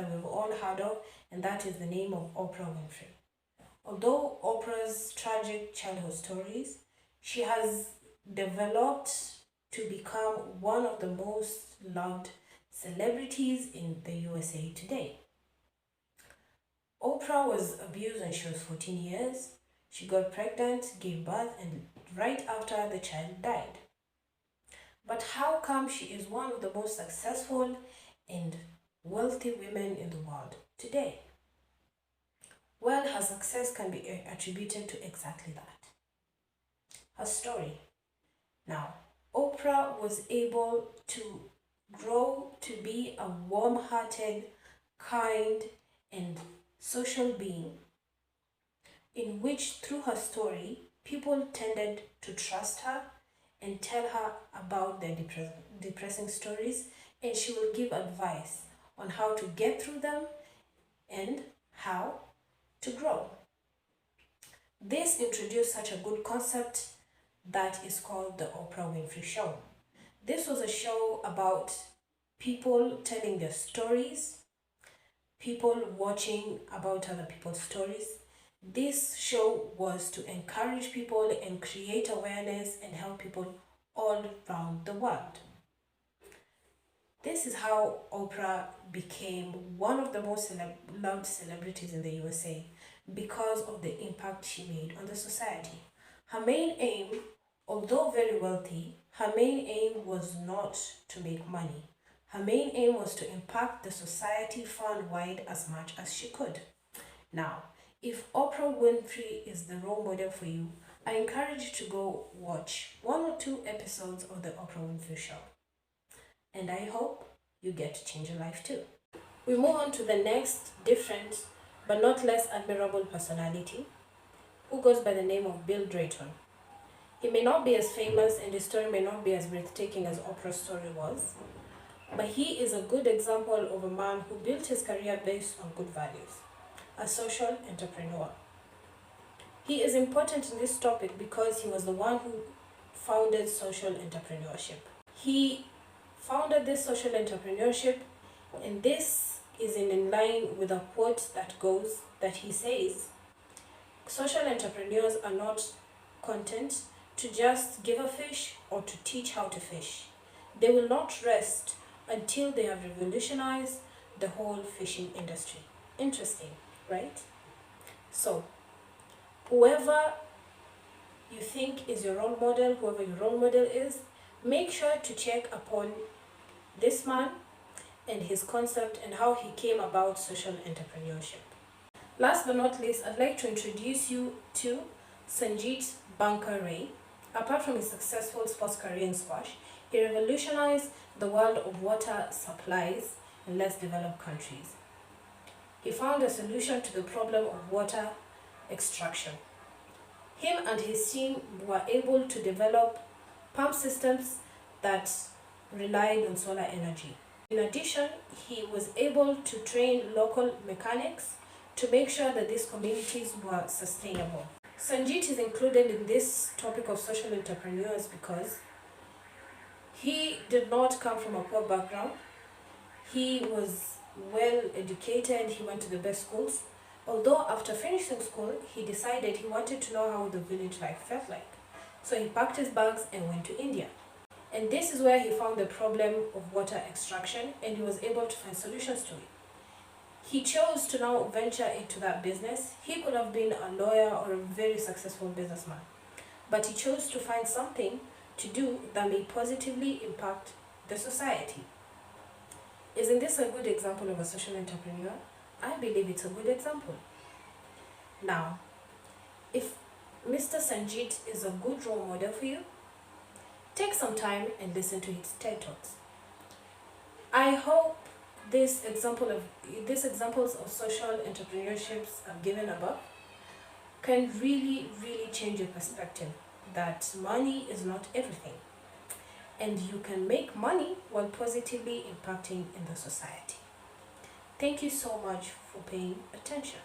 that we've all heard of, and that is the name of Oprah Winfrey. Although Oprah's tragic childhood stories, she has developed to become one of the most loved celebrities in the USA today. Oprah was abused when she was 14 years. She got pregnant, gave birth, and right after the child died. But how come she is one of the most successful and wealthy women in the world today? Well, her success can be attributed to exactly that. Her story. Now, Oprah was able to grow to be a warm-hearted, kind, and social being, in which through her story, people tended to trust her and tell her about their depressing stories, and she will give advice on how to get through them and how to grow. This introduced such a good concept that is called the Oprah Winfrey Show. This was a show about people telling their stories, people watching about other people's stories. This show was to encourage people and create awareness and help people all around the world. This is how Oprah became one of the most loved celebrities in the USA because of the impact she made on the society. Her main aim, although very wealthy, her main aim was not to make money. Her main aim was to impact the society far-wide as much as she could. Now, if Oprah Winfrey is the role model for you, I encourage you to go watch 1 or 2 episodes of the Oprah Winfrey Show. And I hope you get to change your life too. We move on to the next different but not less admirable personality, who goes by the name of Bill Drayton. He may not be as famous and his story may not be as breathtaking as Oprah's story was, but he is a good example of a man who built his career based on good values, a social entrepreneur. He is important in this topic because he was the one who founded social entrepreneurship. He founded this social entrepreneurship, and this is in line with a quote that he says, social entrepreneurs are not content to just give a fish or to teach how to fish. They will not rest until they have revolutionized the whole fishing industry. Interesting, right? So, whoever you think is your role model, whoever your role model is, make sure to check upon this man and his concept and how he came about social entrepreneurship. Last but not least, I'd like to introduce you to Sanjit Banker Ray. Apart from his successful sports career in squash, he revolutionized the world of water supplies in less developed countries. He found a solution to the problem of water extraction. Him and his team were able to develop pump systems that relied on solar energy. In addition, he was able to train local mechanics to make sure that these communities were sustainable. Sanjit is included in this topic of social entrepreneurs because he did not come from a poor background. He was well educated, he went to the best schools. Although after finishing school, he decided he wanted to know how the village life felt like. So he packed his bags and went to India. And this is where he found the problem of water extraction and he was able to find solutions to it. He chose to now venture into that business. He could have been a lawyer or a very successful businessman, but he chose to find something to do that may positively impact the society. Isn't this a good example of a social entrepreneur? I believe it's a good example. Now, if Mr. Sanjit is a good role model for you, take some time and listen to his TED Talks. I hope these examples of social entrepreneurships I've given above can really change your perspective that money is not everything and you can make money while positively impacting in the society. Thank you so much for paying attention.